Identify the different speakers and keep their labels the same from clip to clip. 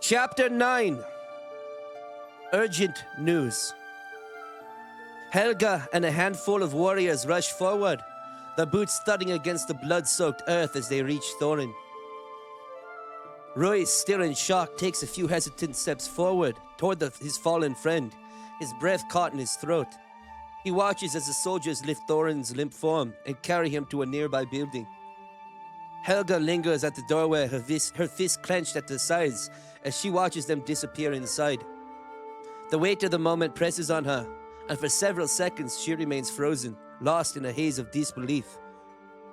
Speaker 1: Chapter 9. Urgent News. Helga and a handful of warriors rush forward, their boots thudding against the blood-soaked earth as they reach Thorin. Royce, still in shock, takes a few hesitant steps forward toward his fallen friend, his breath caught in his throat. He watches as the soldiers lift Thorin's limp form and carry him to a nearby building. Helga lingers at the doorway, her fist clenched at the sides as she watches them disappear inside. The weight of the moment presses on her, and for several seconds she remains frozen, lost in a haze of disbelief.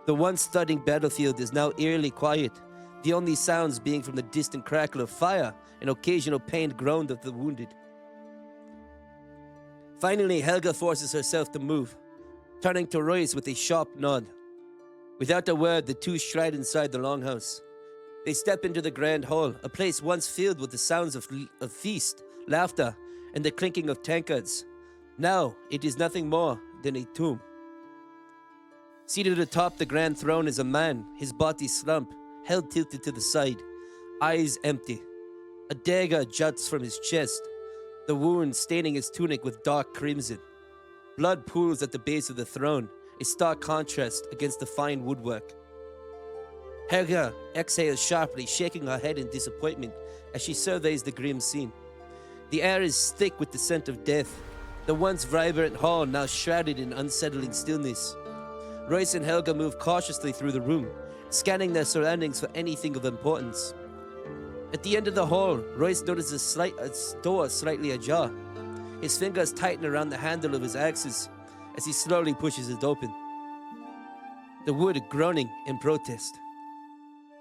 Speaker 1: The once thudding battlefield is now eerily quiet, the only sounds being from the distant crackle of fire and occasional pained groan of the wounded. Finally, Helga forces herself to move, turning to Royce with a sharp nod. Without a word, the two stride inside the longhouse. They step into the grand hall, a place once filled with the sounds of feast, laughter, and the clinking of tankards. Now, it is nothing more than a tomb. Seated atop the grand throne is a man, his body slumped, head tilted to the side, eyes empty. A dagger juts from his chest, the wound staining his tunic with dark crimson. Blood pools at the base of the throne, a stark contrast against the fine woodwork. Helga exhales sharply, shaking her head in disappointment as she surveys the grim scene. The air is thick with the scent of death, the once vibrant hall now shrouded in unsettling stillness. Royce and Helga move cautiously through the room, scanning their surroundings for anything of importance. At the end of the hall, Royce notices a door slightly ajar. His fingers tighten around the handle of his axes as he slowly pushes it open, the wood groaning in protest.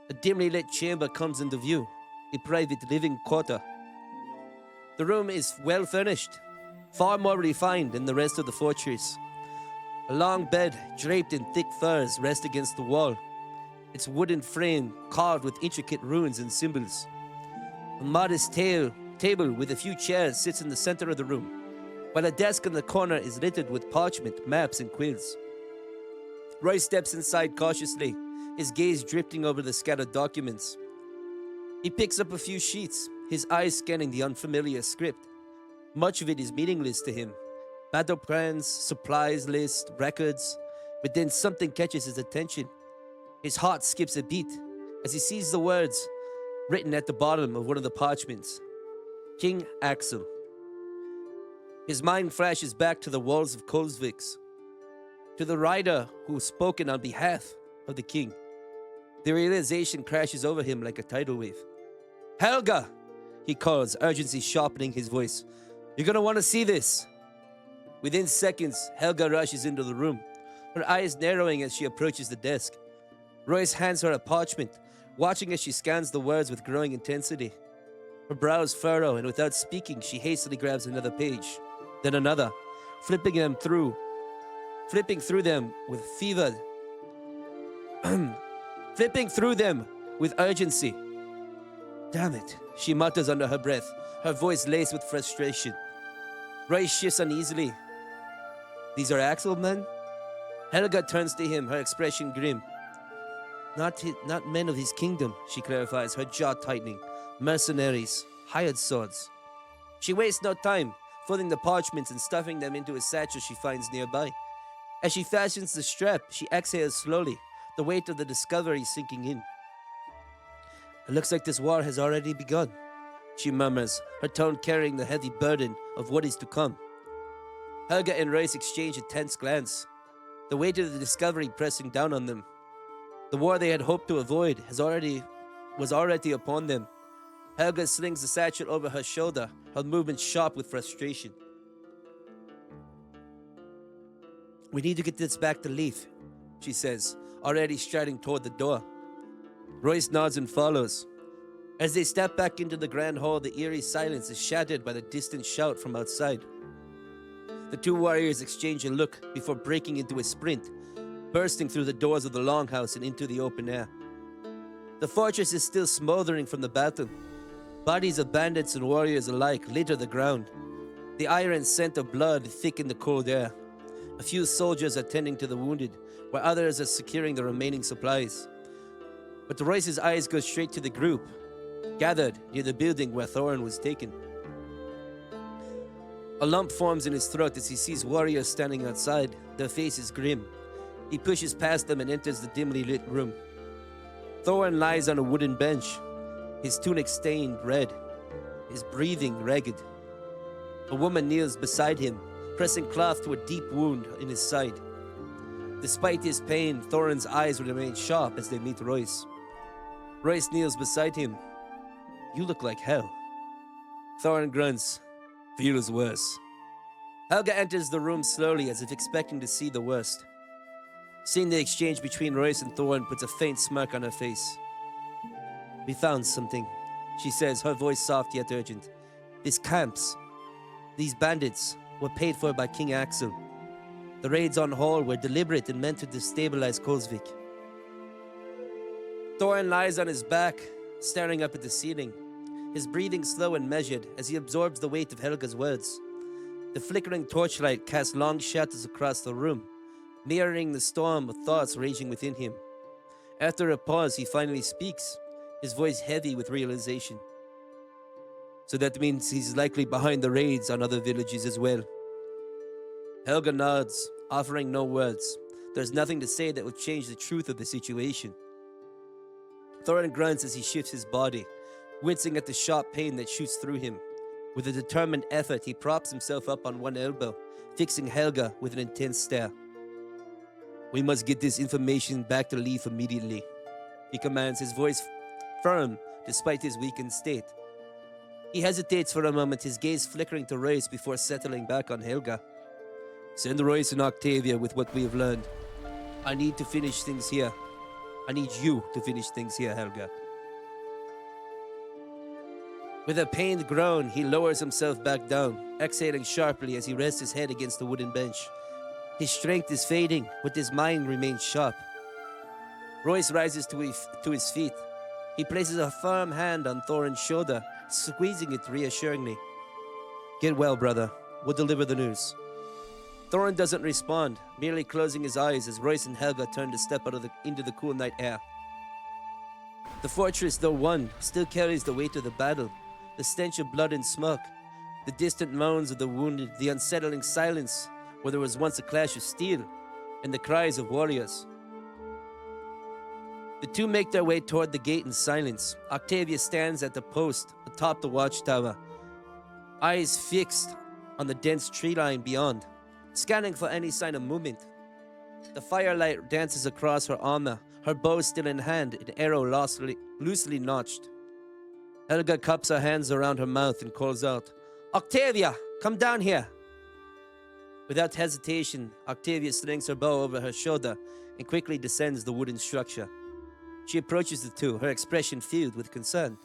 Speaker 1: A dimly lit chamber comes into view, a private living quarter. The room is well furnished, far more refined than the rest of the fortress. A long bed, draped in thick furs, rests against the wall, its wooden frame carved with intricate runes and symbols. A modest table with a few chairs sits in the center of the room, while a desk in the corner is littered with parchment, maps, and quills. Royce steps inside cautiously, his gaze drifting over the scattered documents. He picks up a few sheets, his eyes scanning the unfamiliar script. Much of it is meaningless to him. Battle plans, supplies list, records. But then something catches his attention. His heart skips a beat as he sees the words written at the bottom of one of the parchments. King Axel. His mind flashes back to the walls of Kolsvix, to the rider who's spoken on behalf of the king. The realization crashes over him like a tidal wave. Helga! He calls, urgency sharpening his voice. You're gonna want to see this. Within seconds, Helga rushes into the room, her eyes narrowing as she approaches the desk. Royce hands her a parchment, watching as she scans the words with growing intensity. Her brows furrow, and without speaking, she hastily grabs another page, then another, flipping through them with urgency. Damn it, she mutters under her breath, her voice laced with frustration. Royce shifts uneasily. These are Axel men? Helga turns to him, her expression grim. Not men of his kingdom, she clarifies, her jaw tightening. Mercenaries, hired swords. She wastes no time, folding the parchments and stuffing them into a satchel she finds nearby. As she fashions the strap, she exhales slowly, the weight of the discovery sinking in. It looks like this war has already begun, she murmurs, her tone carrying the heavy burden of what is to come. Helga and Royce exchange a tense glance, the weight of the discovery pressing down on them. The war they had hoped to avoid was already upon them. Helga slings the satchel over her shoulder, her movements sharp with frustration. We need to get this back to Leaf, she says, already striding toward the door. Royce nods and follows. As they step back into the grand hall, the eerie silence is shattered by the distant shout from outside. The two warriors exchange a look before breaking into a sprint, bursting through the doors of the longhouse and into the open air. The fortress is still smoldering from the battle. Bodies of bandits and warriors alike litter the ground. The iron scent of blood thicken the cold air. A few soldiers are tending to the wounded, while others are securing the remaining supplies. But Royce's eyes go straight to the group, gathered near the building where Thorin was taken. A lump forms in his throat as he sees warriors standing outside, their faces grim. He pushes past them and enters the dimly lit room. Thorin lies on a wooden bench, his tunic stained red, his breathing ragged. A woman kneels beside him, pressing cloth to a deep wound in his side. Despite his pain, Thorin's eyes remain sharp as they meet Royce. Royce kneels beside him. "You look like hell." Thorin grunts. "Feels worse." Helga enters the room slowly as if expecting to see the worst. Seeing the exchange between Royce and Thorin puts a faint smirk on her face. "We found something," she says, her voice soft yet urgent. "These camps, these bandits, were paid for by King Axel. The raids on Hall were deliberate and meant to destabilize Kolsvik." Thorin lies on his back, staring up at the ceiling, his breathing slow and measured as he absorbs the weight of Helga's words. The flickering torchlight casts long shadows across the room, mirroring the storm of thoughts raging within him. After a pause, he finally speaks, his voice heavy with realization. "So that means he's likely behind the raids on other villages as well." Helga nods, offering no words. There's nothing to say that would change the truth of the situation. Thorin grunts as he shifts his body, wincing at the sharp pain that shoots through him. With a determined effort, he props himself up on one elbow, fixing Helga with an intense stare. "We must get this information back to Leaf immediately," he commands, his voice firm despite his weakened state. He hesitates for a moment, his gaze flickering to Royce before settling back on Helga. "Send Royce and Octavia with what we have learned. I need to finish things here. I need you to finish things here, Helga." With a pained groan, he lowers himself back down, exhaling sharply as he rests his head against the wooden bench. His strength is fading, but his mind remains sharp. Royce rises to his feet. He places a firm hand on Thorin's shoulder, squeezing it reassuringly. "Get well, brother. We'll deliver the news." Thorin doesn't respond, merely closing his eyes as Royce and Helga turn to step into the cool night air. The fortress, though won, still carries the weight of the battle, the stench of blood and smoke, the distant moans of the wounded, the unsettling silence where there was once a clash of steel, and the cries of warriors. The two make their way toward the gate in silence. Octavia stands at the post atop the watchtower, eyes fixed on the dense tree line beyond, scanning for any sign of movement. The firelight dances across her armor, her bow still in hand, an arrow loosely notched. Helga cups her hands around her mouth and calls out, "Octavia, come down here!" Without hesitation, Octavia slings her bow over her shoulder and quickly descends the wooden structure. She approaches the two, her expression filled with concern.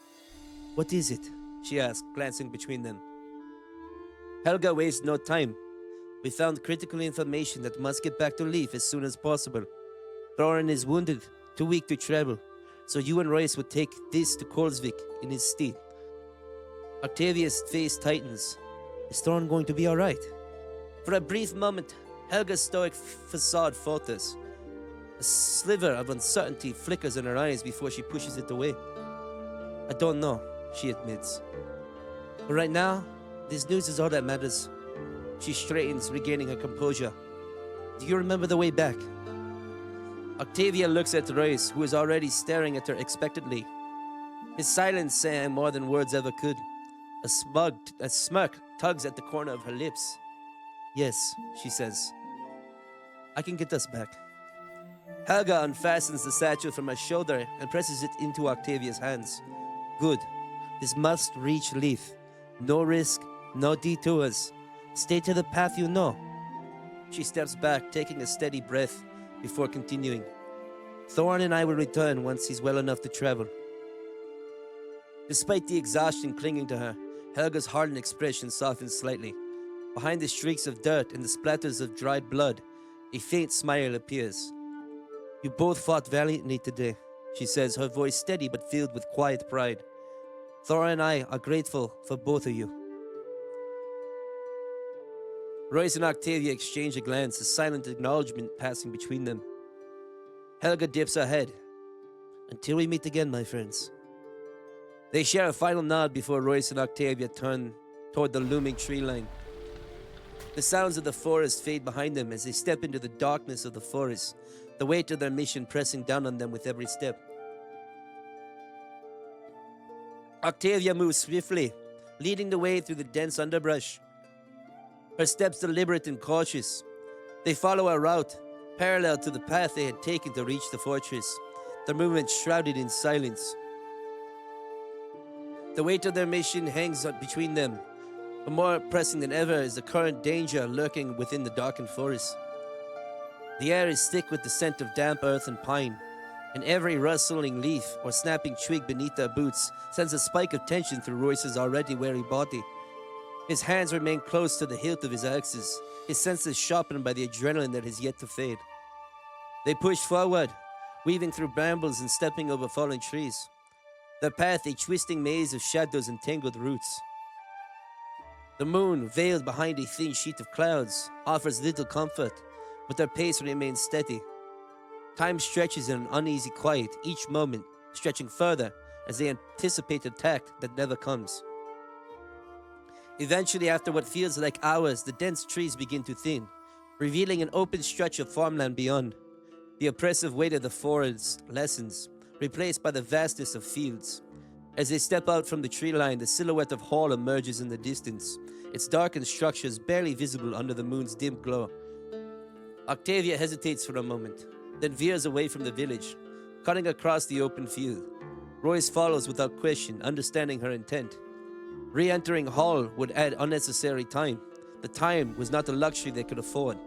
Speaker 1: "What is it?" she asks, glancing between them. Helga wastes no time. "We found critical information that must get back to Leaf as soon as possible. Thorin is wounded, too weak to travel, so you and Royce would take this to Kolsvik in his stead." Octavia's face tightens. Is Thorin going to be all right? For a brief moment, Helga's stoic facade falters. A sliver of uncertainty flickers in her eyes before she pushes it away. "I don't know," she admits. "But right now, this news is all that matters." She straightens, regaining her composure. "Do you remember the way back?" Octavia looks at Royce, who is already staring at her expectantly. His silence saying more than words ever could. A smirk tugs at the corner of her lips. "Yes," she says. "I can get us back." Helga unfastens the satchel from her shoulder and presses it into Octavia's hands. "Good. This must reach Leaf. No risk, no detours. Stay to the path you know." She steps back, taking a steady breath before continuing. "Thorin and I will return once he's well enough to travel." Despite the exhaustion clinging to her, Helga's hardened expression softens slightly. Behind the streaks of dirt and the splatters of dried blood, a faint smile appears. "You both fought valiantly today," she says, her voice steady but filled with quiet pride. "Thorin and I are grateful for both of you." Royce and Octavia exchange a glance, a silent acknowledgement passing between them. Helga dips her head. "Until we meet again, my friends." They share a final nod before Royce and Octavia turn toward the looming tree line. The sounds of the forest fade behind them as they step into the darkness of the forest, the weight of their mission pressing down on them with every step. Octavia moves swiftly, leading the way through the dense underbrush. Her steps deliberate and cautious. They follow a route parallel to the path they had taken to reach the fortress, their movement shrouded in silence. The weight of their mission hangs between them, but more pressing than ever is the current danger lurking within the darkened forest. The air is thick with the scent of damp earth and pine, and every rustling leaf or snapping twig beneath their boots sends a spike of tension through Royce's already weary body. His hands remain close to the hilt of his axes, his senses sharpened by the adrenaline that has yet to fade. They push forward, weaving through brambles and stepping over fallen trees, their path a twisting maze of shadows and tangled roots. The moon, veiled behind a thin sheet of clouds, offers little comfort, but their pace remains steady. Time stretches in an uneasy quiet, each moment stretching further as they anticipate attack that never comes. Eventually, after what feels like hours, the dense trees begin to thin, revealing an open stretch of farmland beyond. The oppressive weight of the forest lessens, replaced by the vastness of fields. As they step out from the tree line, the silhouette of Hall emerges in the distance, its darkened structures barely visible under the moon's dim glow. Octavia hesitates for a moment, then veers away from the village, cutting across the open field. Royce follows without question, understanding her intent. Re-entering Hall would add unnecessary time. The time was not a luxury they could afford.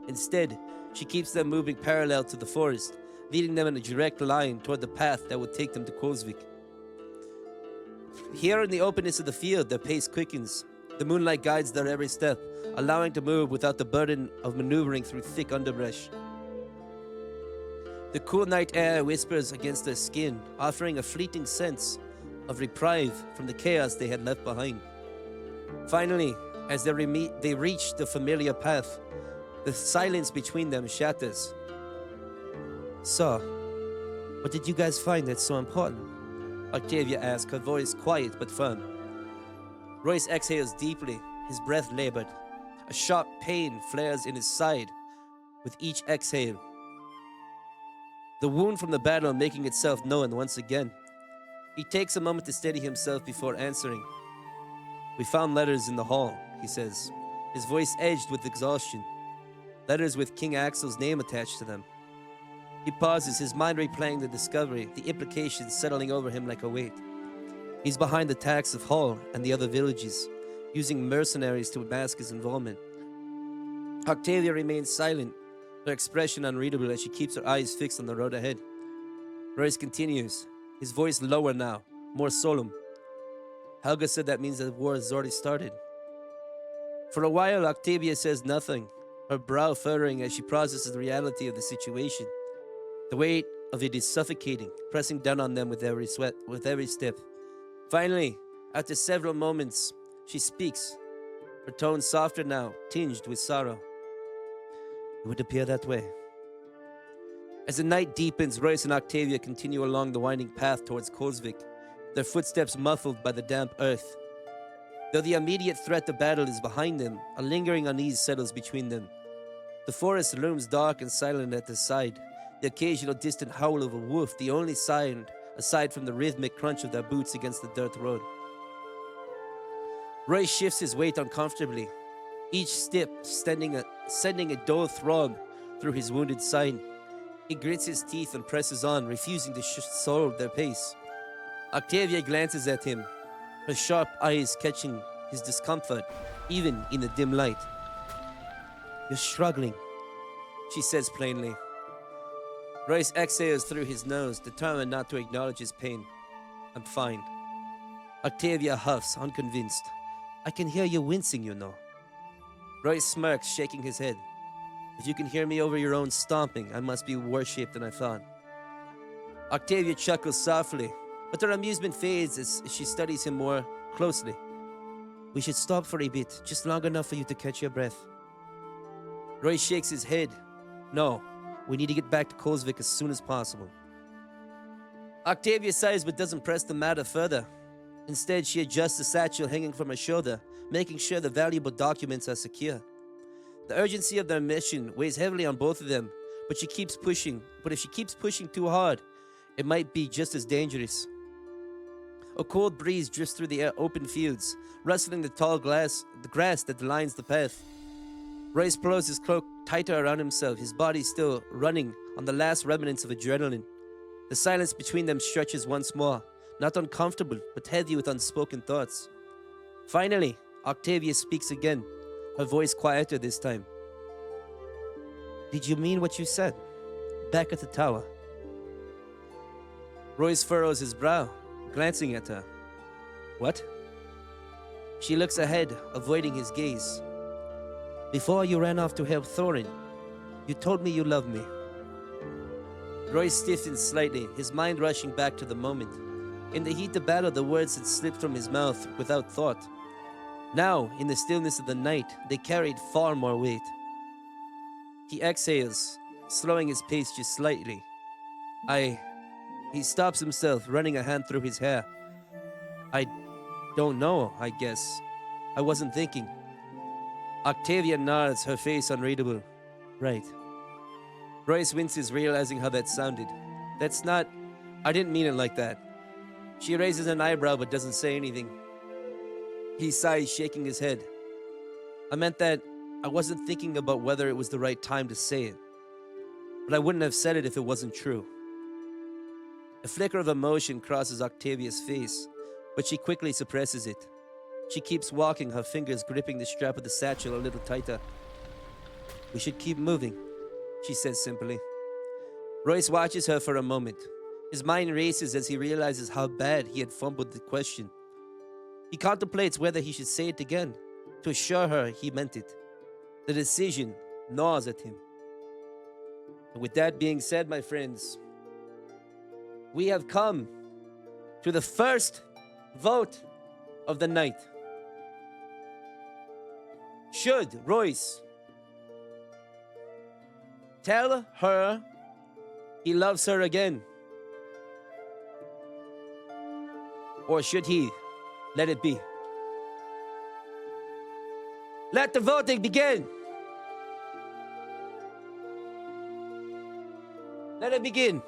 Speaker 1: Instead, she keeps them moving parallel to the forest, leading them in a direct line toward the path that would take them to Kozvik. Here in the openness of the field, their pace quickens. The moonlight guides their every step, allowing to move without the burden of maneuvering through thick underbrush. The cool night air whispers against their skin, offering a fleeting sense of reprieve from the chaos they had left behind. Finally, as they reach the familiar path, the silence between them shatters. So, what did you guys find that's so important? Octavia asks, her voice quiet but firm. Royce exhales deeply, his breath labored. A sharp pain flares in his side with each exhale, the wound from the battle making itself known once again. He takes a moment to steady himself before answering. We found letters in the hall, he says, his voice edged with exhaustion. Letters with King Axel's name attached to them. He pauses, his mind replaying the discovery, the implications settling over him like a weight. He's behind the attacks of Hall and the other villages, using mercenaries to mask his involvement. Octavia remains silent, her expression unreadable as she keeps her eyes fixed on the road ahead. Royce continues, his voice lower now, more solemn. Helga said that means that the war has already started. For a while, Octavia says nothing, her brow furrowing as she processes the reality of the situation. The weight of it is suffocating, pressing down on them with every step. Finally, after several moments, she speaks, her tone softer now, tinged with sorrow. It would appear that way. As the night deepens, Royce and Octavia continue along the winding path towards Kozvik, their footsteps muffled by the damp earth. Though the immediate threat of battle is behind them, a lingering unease settles between them. The forest looms dark and silent at their side, the occasional distant howl of a wolf the only sound aside from the rhythmic crunch of their boots against the dirt road. Roy shifts his weight uncomfortably, each step sending a dull throb through his wounded side. He grits his teeth and presses on, refusing to slow their pace. Octavia glances at him, her sharp eyes catching his discomfort, even in the dim light. You're struggling, she says plainly. Royce exhales through his nose, determined not to acknowledge his pain. I'm fine. Octavia huffs, unconvinced. I can hear you wincing, you know. Royce smirks, shaking his head. If you can hear me over your own stomping, I must be worse shape than I thought. Octavia chuckles softly, but her amusement fades as she studies him more closely. We should stop for a bit, just long enough for you to catch your breath. Roy shakes his head. No, we need to get back to Kozvik as soon as possible. Octavia sighs but doesn't press the matter further. Instead, she adjusts the satchel hanging from her shoulder, making sure the valuable documents are secure. The urgency of their mission weighs heavily on both of them, but she keeps pushing. But if she keeps pushing too hard, it might be just as dangerous. A cold breeze drifts through the open fields, rustling the the grass that lines the path. Royce pulls his cloak tighter around himself, his body still running on the last remnants of adrenaline. The silence between them stretches once more, not uncomfortable, but heavy with unspoken thoughts. Finally, Octavia speaks again, her voice quieter this time. Did you mean what you said? Back at the tower. Royce furrows his brow, glancing at her. What? She looks ahead, avoiding his gaze. Before you ran off to help Thorin, you told me you loved me. Royce stiffens slightly, his mind rushing back to the moment. In the heat of battle, the words had slipped from his mouth without thought. Now, in the stillness of the night, they carried far more weight. He exhales, slowing his pace just slightly. He stops himself, running a hand through his hair. I don't know, I guess. I wasn't thinking. Octavia nods, her face unreadable. Right. Royce winces, realizing how that sounded. That's not... I didn't mean it like that. She raises an eyebrow but doesn't say anything. He sighs, shaking his head. I meant that I wasn't thinking about whether it was the right time to say it. But I wouldn't have said it if it wasn't true. A flicker of emotion crosses Octavia's face, but she quickly suppresses it. She keeps walking, her fingers gripping the strap of the satchel a little tighter. We should keep moving, she says simply. Royce watches her for a moment. His mind races as he realizes how bad he had fumbled the question. He contemplates whether he should say it again, to assure her he meant it. The decision gnaws at him. And with that being said, my friends, we have come to the first vote of the night. Should Royce tell her he loves her again? Or should he let it be? Let the voting begin! Let it begin.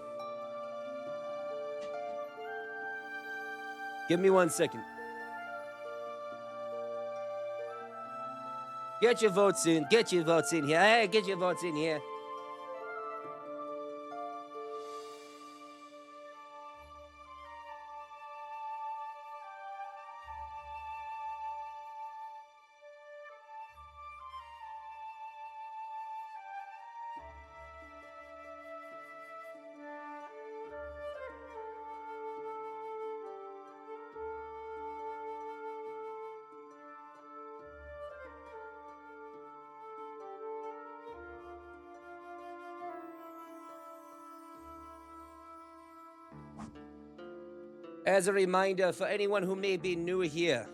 Speaker 1: Give me 1 second. Get your votes in. Get your votes in here. Hey, get your votes in here. As a reminder for anyone who may be new here,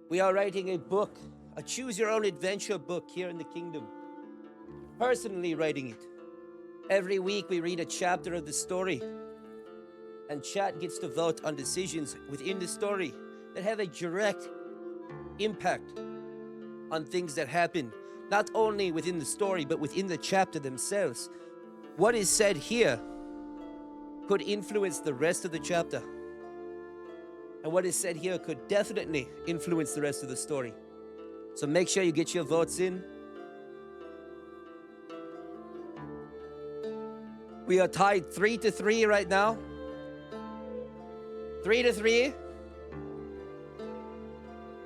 Speaker 1: we are writing a book, a choose-your-own-adventure book here in the kingdom. Personally writing it. Every week we read a chapter of the story, and chat gets to vote on decisions within the story that have a direct impact on things that happen, not only within the story, but within the chapter themselves. What is said here could influence the rest of the chapter. And what is said here could definitely influence the rest of the story. So make sure you get your votes in. We are tied 3-3 right now. 3-3.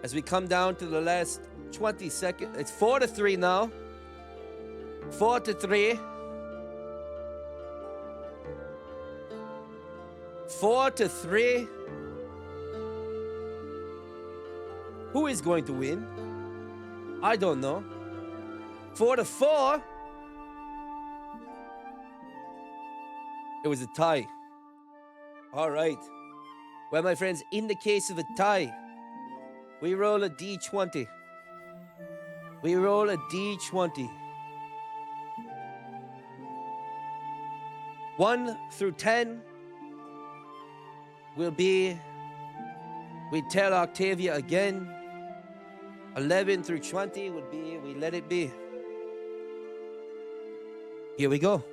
Speaker 1: As we come down to the last 20 seconds. It's 4-3 now. 4-3. 4-3. Who is going to win? I don't know. 4-4. It was a tie. All right. Well, my friends, in the case of a tie, we roll a D20. We roll a D20. 1 through 10 will be We tell Octavia again. 11 through 20 would be, we let it be. Here we go.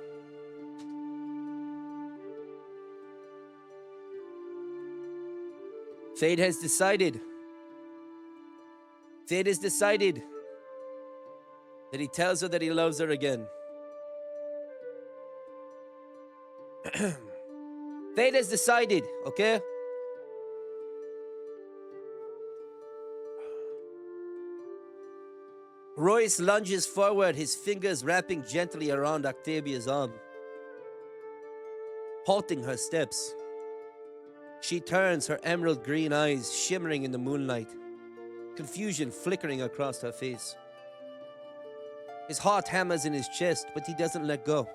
Speaker 1: Fate has decided. Fate has decided that he tells her that he loves her again. Fate has decided, okay? Royce lunges forward, his fingers wrapping gently around Octavia's arm, halting her steps. She turns, her emerald green eyes shimmering in the moonlight, confusion flickering across her face. His heart hammers in his chest, but he doesn't let go.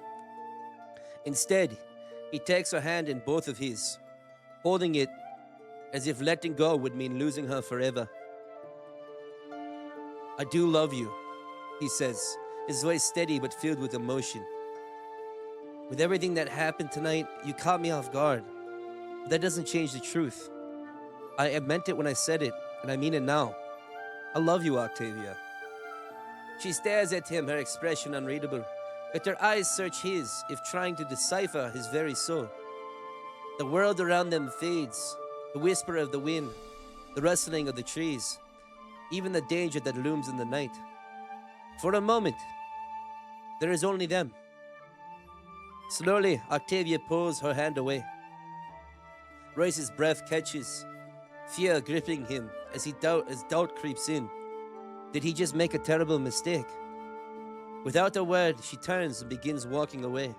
Speaker 1: Instead, he takes her hand in both of his, holding it as if letting go would mean losing her forever. I do love you, he says, his voice steady but filled with emotion. With everything that happened tonight, you caught me off guard. But that doesn't change the truth. I meant it when I said it, and I mean it now. I love you, Octavia. She stares at him, her expression unreadable, but her eyes search his, if trying to decipher his very soul. The world around them fades, the whisper of the wind, the rustling of the trees, even the danger that looms in the night. For a moment, there is only them. Slowly, Octavia pulls her hand away. Royce's breath catches, fear gripping him as doubt creeps in. Did he just make a terrible mistake? Without a word, she turns and begins walking away,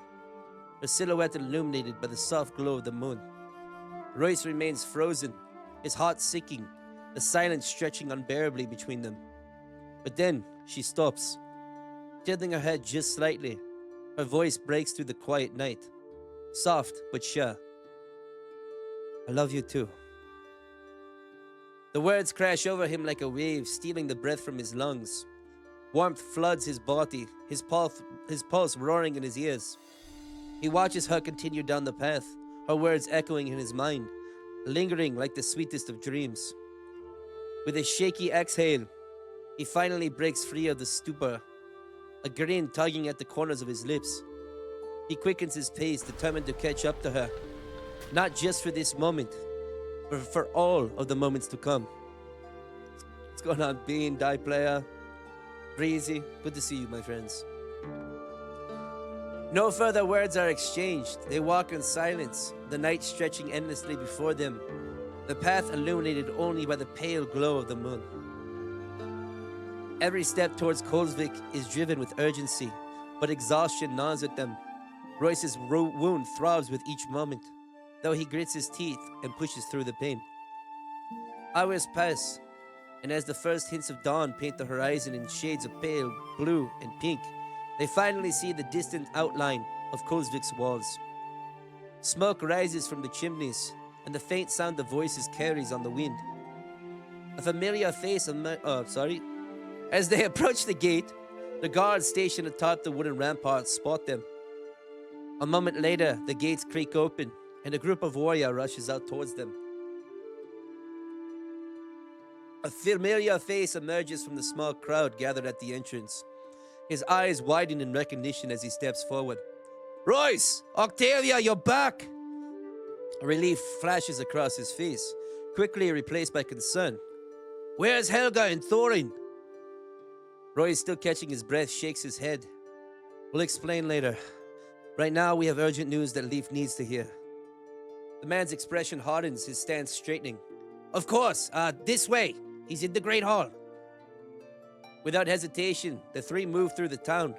Speaker 1: her silhouette illuminated by the soft glow of the moon. Royce remains frozen, his heart sinking, the silence stretching unbearably between them. But then she stops, tilting her head just slightly. Her voice breaks through the quiet night, soft but sure. I love you too. The words crash over him like a wave, stealing the breath from his lungs. Warmth floods his body, his pulse roaring in his ears. He watches her continue down the path, her words echoing in his mind, lingering like the sweetest of dreams. With a shaky exhale, he finally breaks free of the stupor, a grin tugging at the corners of his lips. He quickens his pace, determined to catch up to her, not just for this moment, but for all of the moments to come. What's going on, Bean, Die Player, Breezy? Good to see you, my friends. No further words are exchanged. They walk in silence, the night stretching endlessly before them, the path illuminated only by the pale glow of the moon. Every step towards Colesvik is driven with urgency, but exhaustion gnaws at them. Royce's wound throbs with each moment, though he grits his teeth and pushes through the pain. Hours pass, and as the first hints of dawn paint the horizon in shades of pale, blue, and pink, they finally see the distant outline of Colesvik's walls. Smoke rises from the chimneys, and the faint sound of voices carries on the wind. A familiar face As they approach the gate, the guards stationed atop the wooden ramparts spot them. A moment later, the gates creak open, and a group of warriors rushes out towards them. A familiar face emerges from the small crowd gathered at the entrance. His eyes widen in recognition as he steps forward. Royce! Octavia, you're back! Relief flashes across his face, quickly replaced by concern. Where's Helga and Thorin? Royce, still catching his breath, shakes his head. We'll explain later. Right now, we have urgent news that Leaf needs to hear. The man's expression hardens, his stance straightening. Of course, this way. He's in the Great Hall. Without hesitation, the three move through the town,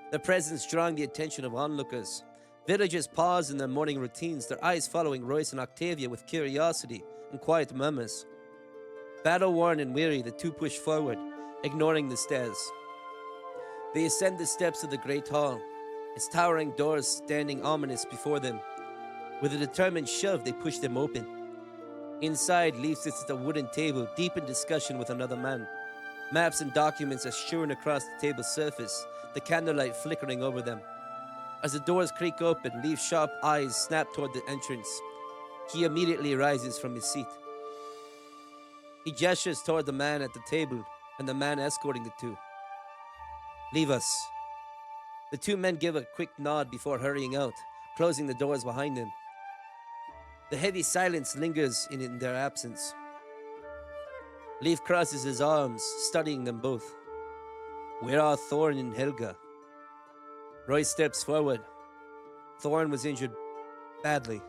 Speaker 1: their presence drawing the attention of onlookers. Villagers pause in their morning routines, their eyes following Royce and Octavia with curiosity and quiet murmurs. Battle-worn and weary, the two push forward, ignoring the stairs. They ascend the steps of the Great Hall, its towering doors standing ominous before them. With a determined shove, they push them open. Inside, Leaf sits at a wooden table, deep in discussion with another man. Maps and documents are strewn across the table's surface, the candlelight flickering over them. As the doors creak open, Leaf's sharp eyes snap toward the entrance. He immediately rises from his seat. He gestures toward the man at the table and the man escorting the two. Leave us. The two men give a quick nod before hurrying out, closing the doors behind them. The heavy silence lingers in their absence. Leif crosses his arms, studying them both. Where are Thorn and Helga? Roy steps forward. Thorn was injured badly.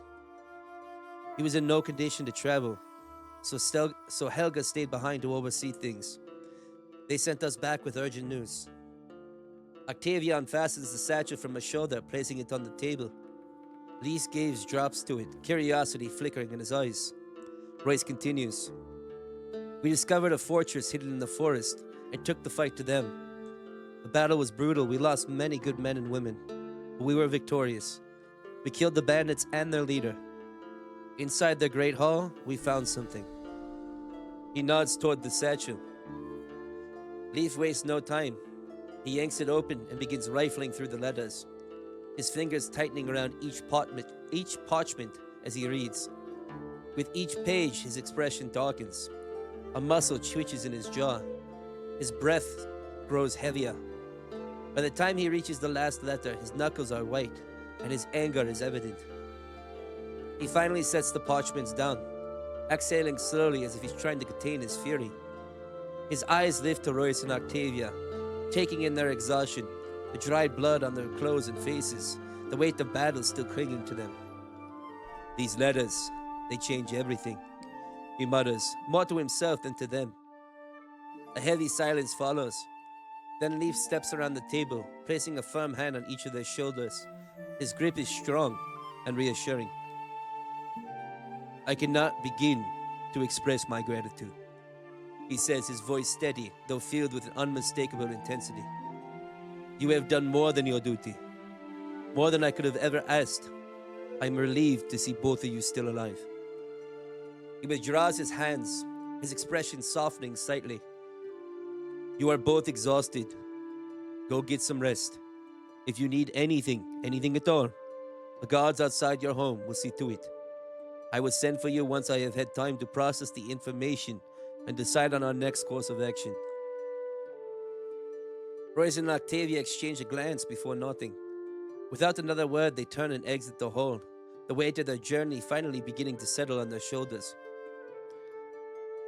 Speaker 1: He was in no condition to travel, so Helga stayed behind to oversee things. They sent us back with urgent news. Octavia unfastens the satchel from her shoulder, placing it on the table. Lee's gaze drops to it, curiosity flickering in his eyes. Royce continues. We discovered a fortress hidden in the forest and took the fight to them. The battle was brutal. We lost many good men and women, but we were victorious. We killed the bandits and their leader. Inside their great hall, we found something. He nods toward the satchel. Leif wastes no time. He yanks it open and begins rifling through the letters, his fingers tightening around each parchment as he reads. With each page, his expression darkens. A muscle twitches in his jaw. His breath grows heavier. By the time he reaches the last letter, his knuckles are white, and his anger is evident. He finally sets the parchments down, exhaling slowly as if he's trying to contain his fury. His eyes lift to Royce and Octavia, taking in their exhaustion, the dried blood on their clothes and faces, the weight of battle still clinging to them. These letters, they change everything, he mutters, more to himself than to them. A heavy silence follows. Then Leif steps around the table, placing a firm hand on each of their shoulders. His grip is strong and reassuring. I cannot begin to express my gratitude, he says, his voice steady, though filled with an unmistakable intensity. You have done more than your duty, more than I could have ever asked. I'm relieved to see both of you still alive. He withdraws his hands, his expression softening slightly. You are both exhausted. Go get some rest. If you need anything at all, the guards outside your home will see to it. I will send for you once I have had time to process the information and decide on our next course of action. Royce and Octavia exchange a glance before nodding. Without another word, they turn and exit the hall, the weight of their journey finally beginning to settle on their shoulders.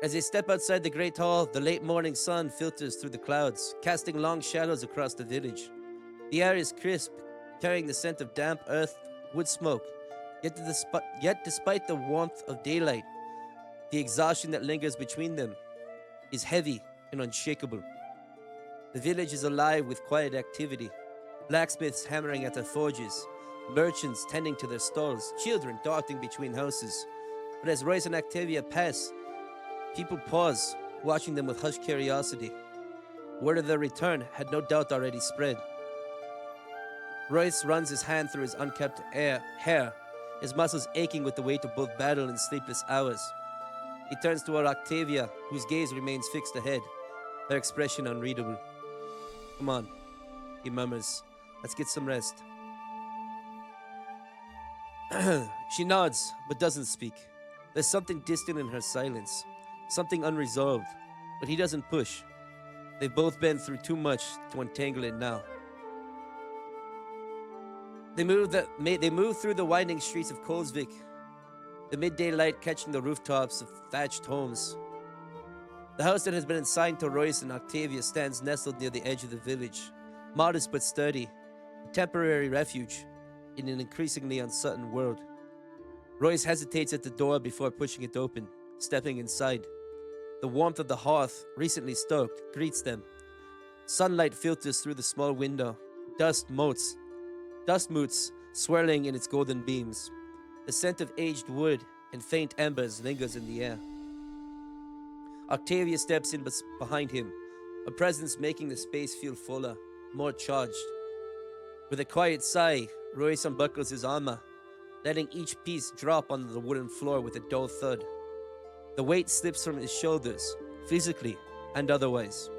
Speaker 1: As they step outside the great hall, the late morning sun filters through the clouds, casting long shadows across the village. The air is crisp, carrying the scent of damp earth, wood smoke. Yet despite the warmth of daylight, the exhaustion that lingers between them is heavy and unshakable. The village is alive with quiet activity. Blacksmiths hammering at their forges, merchants tending to their stalls, children darting between houses. But as Royce and Octavia pass, people pause, watching them with hushed curiosity. Word of their return had no doubt already spread. Royce runs his hand through his unkempt hair, his muscles aching with the weight of both battle and sleepless hours. He turns toward Octavia, whose gaze remains fixed ahead, her expression unreadable. Come on, he murmurs. Let's get some rest. She nods, but doesn't speak. There's something distant in her silence, something unresolved, but he doesn't push. They've both been through too much to untangle it now. They move through the winding streets of Kolsvik, the midday light catching the rooftops of thatched homes. The house that has been assigned to Royce and Octavia stands nestled near the edge of the village, modest but sturdy, a temporary refuge in an increasingly uncertain world. Royce hesitates at the door before pushing it open, stepping inside. The warmth of the hearth, recently stoked, greets them. Sunlight filters through the small window, dust moots swirling in its golden beams. The scent of aged wood and faint embers lingers in the air. Octavia steps in behind him, a presence making the space feel fuller, more charged. With a quiet sigh, Royce unbuckles his armor, letting each piece drop onto the wooden floor with a dull thud. The weight slips from his shoulders, physically and otherwise.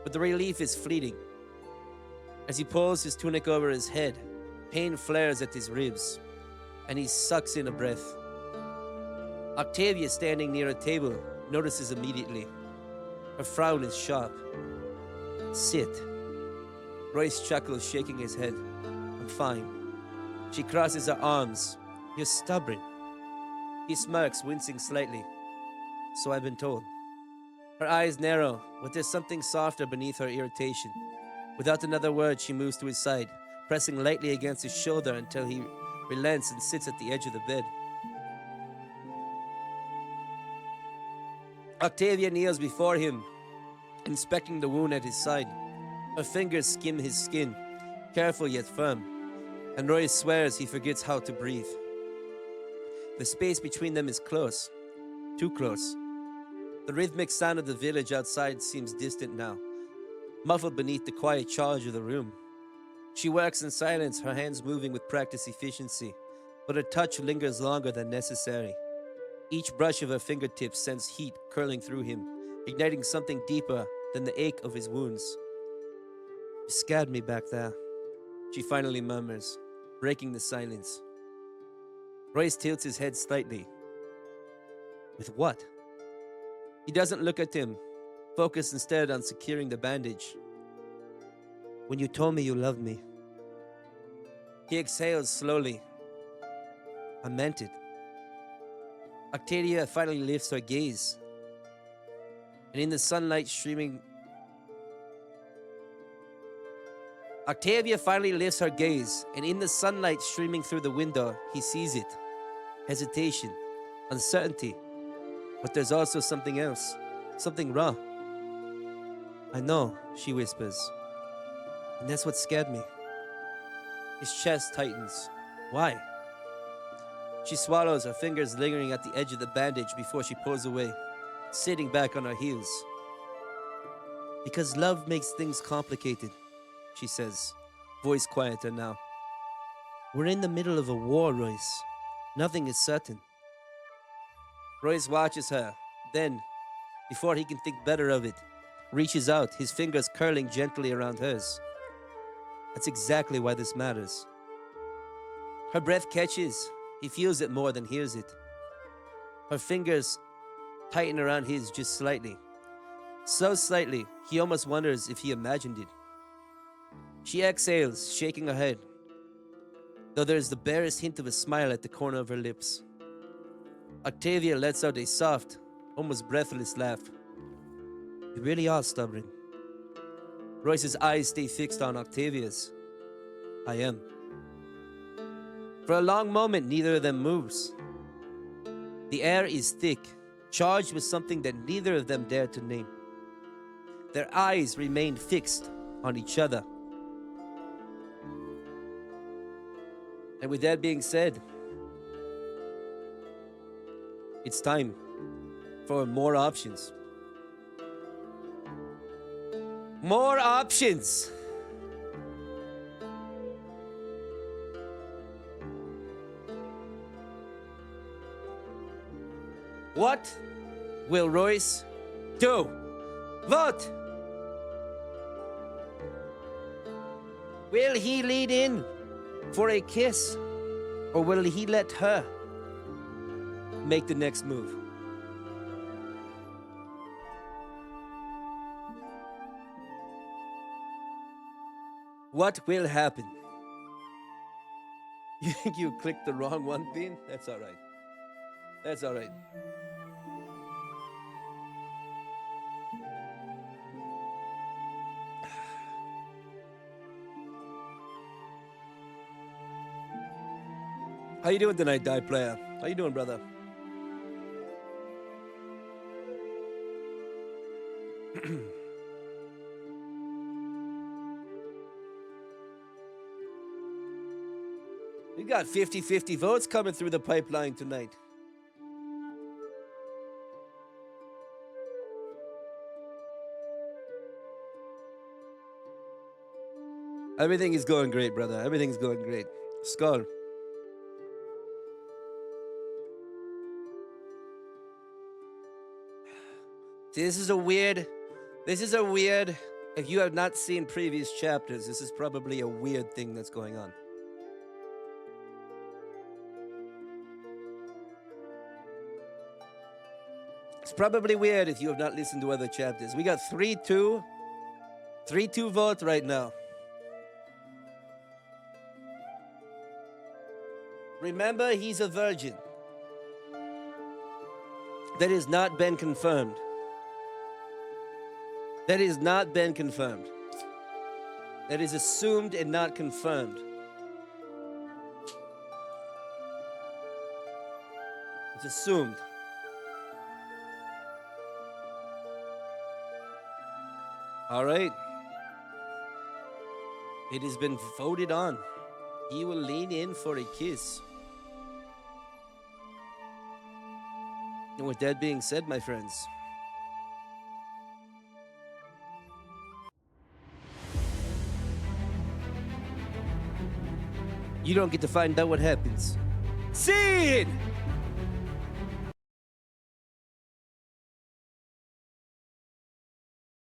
Speaker 1: But the relief is fleeting. As he pulls his tunic over his head, pain flares at his ribs, and he sucks in a breath. Octavia, standing near a table, notices immediately. Her frown is sharp. Sit. Royce chuckles, shaking his head. I'm fine. She crosses her arms. You're stubborn. He smirks, wincing slightly. So I've been told. Her eyes narrow, but there's something softer beneath her irritation. Without another word, she moves to his side, pressing lightly against his shoulder until he relents and sits at the edge of the bed. Octavia kneels before him, inspecting the wound at his side. Her fingers skim his skin, careful yet firm, and Roy swears he forgets how to breathe. The space between them is close, too close. The rhythmic sound of the village outside seems distant now, muffled beneath the quiet charge of the room. She works in silence, her hands moving with practiced efficiency, but her touch lingers longer than necessary. Each brush of her fingertips sends heat curling through him, igniting something deeper than the ache of his wounds. You scared me back there, she finally murmurs, breaking the silence. Royce tilts his head slightly. With what? He doesn't look at him, focused instead on securing the bandage. When you told me you loved me. He exhales slowly. I meant it. Octavia finally lifts her gaze, and in the sunlight streaming through the window, he sees it. Hesitation, uncertainty, but there's also something else, something raw. I know, she whispers, and that's what scared me. His chest tightens. Why? She swallows, her fingers lingering at the edge of the bandage before she pulls away, sitting back on her heels. Because love makes things complicated, she says, voice quieter now. We're in the middle of a war, Royce. Nothing is certain. Royce watches her, then, before he can think better of it, reaches out, his fingers curling gently around hers. That's exactly why this matters. Her breath catches. He feels it more than hears it. Her fingers tighten around his just slightly. So slightly, he almost wonders if he imagined it. She exhales, shaking her head, though there is the barest hint of a smile at the corner of her lips. Octavia lets out a soft, almost breathless laugh. You really are stubborn. Royce's eyes stay fixed on Octavia's. I am. For a long moment, neither of them moves. The air is thick, charged with something that neither of them dare to name. Their eyes remain fixed on each other. And with that being said, it's time for more options. More options! What will Royce do? Vote! Will he lead in for a kiss? Or will he let her make the next move? What will happen? You think you clicked the wrong one, Bean? That's all right. That's all right. How you doing tonight, Die Player? How you doing, brother? We got 50-50 votes coming through the pipeline tonight. Everything is going great, brother. Everything's going great. Skull. See, this is a weird, if you have not seen previous chapters, this is probably a weird thing that's going on. It's probably weird if you have not listened to other chapters. We got 3-2. 3-2 vote right now. Remember, he's a virgin. That has not been confirmed. That has not been confirmed. That is assumed and not confirmed. It's assumed. All right. It has been voted on. He will lean in for a kiss. And with that being said, my friends, you don't get to find out what happens. Scene!